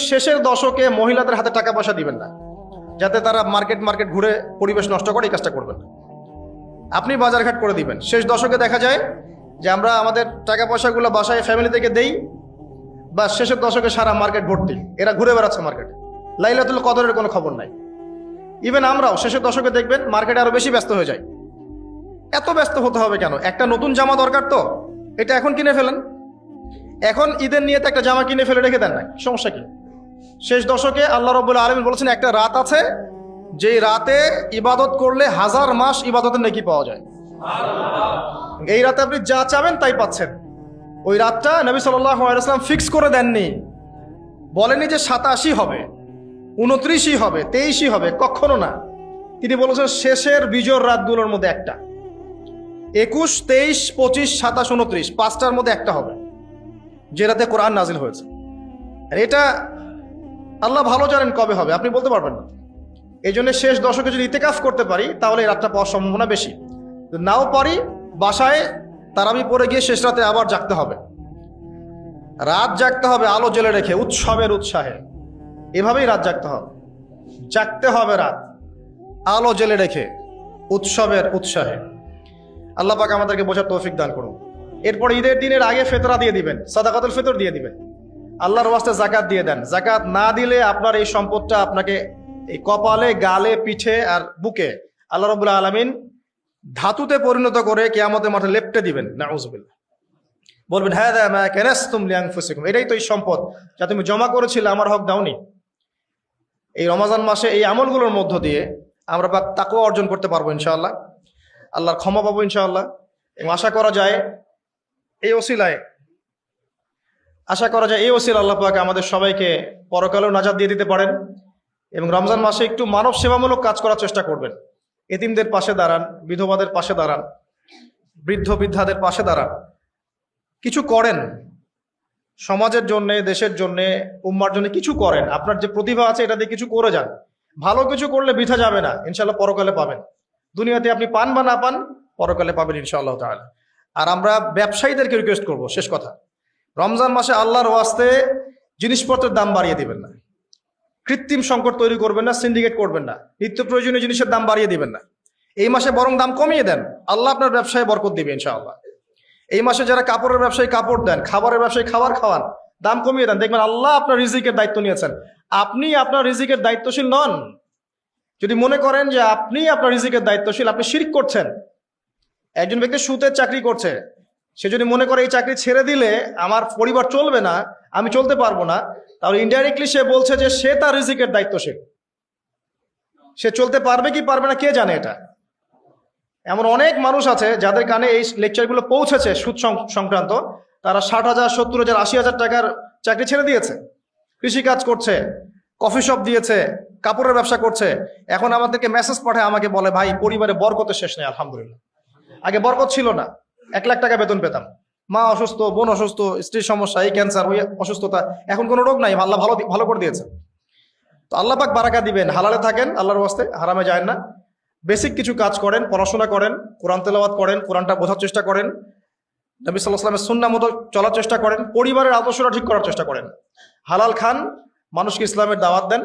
শেষের দশকে মহিলাদের হাতে টাকা পয়সা দিবেন না, যাতে তারা মার্কেট ঘুরে পরিবেশ নষ্ট করে, এই কাজটা করবেন না। আপনি বাজারঘাট করে দিবেন। শেষ দশকে দেখা যায় যে আমরা আমাদের টাকা পয়সাগুলো বাসায় ফ্যামিলি থেকে দেই, বা শেষের দশকে সারা মার্কেট ভর্তি, এরা ঘুরে বেড়াচ্ছে মার্কেটে, লাইলাতুল কদরের কোনো খবর নাই। ইভেন আমরাও শেষের দশকে দেখবেন মার্কেটে আরো বেশি ব্যস্ত হয়ে যায়। এত ব্যস্ত হতে হবে কেন? একটা নতুন জামা দরকার, তো এটা এখন কিনে ফেলেন। এখন ঈদের নিয়েতে একটা জামা কিনে ফেলে রেখে দেন না, সমস্যা কি? শেষ দশকে আল্লাহ রাব্বুল আলামিন বলেছেন একটা রাত আছে, যে রাতে ইবাদত করলে 1000 মাস ইবাদতের নেকি পাওয়া যায়। এই রাতে আপনি যা চাবেন তাই পাচ্ছেন। ওই রাতটা নবী সাল্লাল্লাহু আলাইহি ওয়াসাল্লাম ফিক্স করে দেননি, বলেনি যে 87 হবে, 29 হবে, 23 হবে, কখনো না। তিনি বলেছেন শেষের বিজোর রাতগুলোর মধ্যে একটা, 21, 23, 25, 27, 29, 5টার মধ্যে একটা হবে, যে রাতে কোরআন নাজিল হয়েছে। আর এটা আল্লাহ ভালো জানেন কবে হবে, আপনি বলতে পারবেন না। এই জন্য শেষ দশকে যদি ইতিকাফ করতে পারি তাহলে এই রাতটা পাওয়ার সম্ভাবনা বেশি। নাও পারি, বাসায় তারাবি পড়ে গিয়ে শেষ রাতে আবার জাগতে হবে, রাত জাগতে হবে আলো জ্বেলে রেখে, উৎসবের উৎসাহে। এভাবেই রাত জাগতে হবে, জাগতে হবে রাত আলো জ্বেলে রেখে, উৎসবের উৎসাহে। আল্লাহ পাক আমাদেরকে বোঝার তৌফিক দান করুন। এরপর ঈদের দিনের আগে ফেতরা দিয়ে দিবেন, সাদাকাতুল ফিতর দিয়ে দিবেন, আল্লাহর ওয়াস্তে জাকাত দিয়ে দেন। জাকাত না দিলে আপনার এই সম্পদটা আপনাকে এই কপালে, গালে, পিঠে আর বুকে আল্লাহ রাব্বুল আলামিন ধাতুতে পরিণত করে কিয়ামতের মাঠে লেপ্টে দিবেন। নাউযুবিল্লাহ। বলবেন হাযা মা কানাসতুম লিআনফুসিকুম, এটাই তো এই সম্পদ যা তুমি জমা করেছিলে, আমার হক দাওনি। এই রমজান মাসে এই আমলগুলোর মধ্য দিয়ে আমরা তাকওয়া অর্জন করতে পারবো ইনশাআল্লাহ, আল্লাহর ক্ষমা পাবো ইনশাআল্লাহ। এবং আশা করা যায় এই ওসিলায় আল্লাহ পাক আমাদের সবাইকে পরকালেও নাজাত দিয়ে দিতে পারেন। এবং রমজান মাসে একটু মানব সেবামূলক কাজ করার চেষ্টা করবেন। এতিমদের পাশে দাঁড়ান, বিধবাদের পাশে দাঁড়ান, বৃদ্ধ বৃদ্ধাদের পাশে দাঁড়ান, কিছু করেন সমাজের জন্য, দেশের জন্য, উম্মার জন্য কিছু করেন। আপনার যে প্রতিভা আছে এটা দিয়ে কিছু করে যান। ভালো কিছু করলে বৃথা যাবে না, ইনশাআল্লাহ পরকালে পাবেন। দুনিয়াতে আপনি পান বা না পান, পরকালে পাবেন ইনশাআল্লাহ তাআলা। আর আমরা ব্যবসায়ীদেরকে রিকোয়েস্ট করব, শেষ কথা, রমজান মাসে আল্লাহর ওয়াস্তে জিনিসপত্রের দাম বাড়িয়ে দিবেন না, কৃত্রিম সংকট তৈরি করবেন না, সিন্ডিকেট করবেন না, নিত্য প্রয়োজনীয় জিনিসের দাম বাড়িয়ে দিবেন না। এই মাসে বরং দাম কমিয়ে দেন, আল্লাহ আপনার ব্যবসায় বরকত দিবে ইনশাআল্লাহ। এই মাসে যারা কাপড়ের ব্যবসায়ী কাপড় দেন, খাবারের ব্যবসায়ী খাবার খাওয়ান, দাম কমিয়ে দেন, দেখবেন আল্লাহ আপনার রিজিকের দায়িত্ব নিয়েছেন। আপনি আপনার রিজিকের দায়িত্বশীল নন। যদি মনে করেন যে আপনি আপনার রিজিকের দায়িত্বশীল, আপনি শিরক করছেন। একজন ব্যক্তি সুতের চাকরি করছে, সে যদি মনে করে এই চাকরি ছেড়ে দিলে আমার পরিবার চলবে না, আমি চলতে পারবো না, তাহলে ইনডাইরেক্টলি সে বলছে যে সে তার রিজিকের দায়িত্বশীল। সে চলতে পারবে কি পারবে না কে জানে এটা। এমন অনেক মানুষ আছে যাদের কানে এই লেকচারগুলো পৌঁছেছে সুদ সংক্রান্ত, তারা 60,000, 70,000, 80,000 টাকার চাকরি ছেড়ে দিয়েছে, কৃষিকাজ করছে, কফি শপ দিয়েছে, কাপড়ের ব্যবসা করছে। এখন আমাদেরকে মেসেজ পাঠায়, আমাকে বলে ভাই পরিবারে বরকতের শেষ নেই আলহামদুলিল্লাহ। আগে বরকত ছিল না, 1 লাখ টাকা বেতন পেতাম, মা অসুস্থ, বোন অসুস্থ, স্ত্রীর সমস্যা, এই ক্যান্সার, ওই অসুস্থতা, এখন কোনো রোগ নাই, আল্লাহ ভালো করে দিয়েছে। তো আল্লাহ পাক বারাকা দিবেন। হালালে থাকেন আল্লাহর ওয়াস্তে, হারামে যায় না। বেসিক কিছু কাজ করেন, পড়াশোনা করেন, কোরআন তেলাওয়াত করেন, কোরআনটা বোঝার চেষ্টা করেন, নবী সাল্লাল্লাহু আলাইহি ওয়াসাল্লামের সুন্নাহ মতো চলার চেষ্টা করেন, পরিবারের আদর্শটা ঠিক করার চেষ্টা করেন, হালাল খান, মানুষকে ইসলামের দাওয়াত দেন,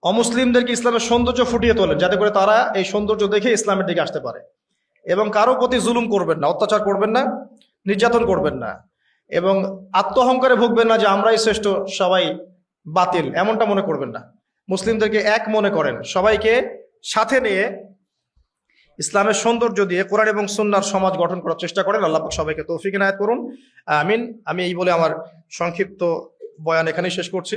অমুসলিমদেরকে ইসলামের সৌন্দর্য ফুটিয়ে তোলেন, যাতে করে তারা এই সৌন্দর্য দেখে ইসলামের দিকে আসতে পারে। এবং কারো প্রতি জুলুম করবেন না, অত্যাচার করবেন না, নির্যাতন করবেন না, এবং আত্মঅহংকারে ভুগবেন না যে আমরাই শ্রেষ্ঠ, সবাই বাতিল, এমনটা মনে করবেন না। মুসলিমদেরকে এক মনে করেন, সবাইকে সাথে নিয়ে ইসলামের সৌন্দর্য দিয়ে কোরআন এবং সুন্নাহর সমাজ গঠন করার চেষ্টা করেন। আল্লাহ পাক সবাইকে তৌফিক ইনায়াত করুন, আমিন। আমি এই বলে আমার সংক্ষিপ্ত বয়ান এখানেই শেষ করছি।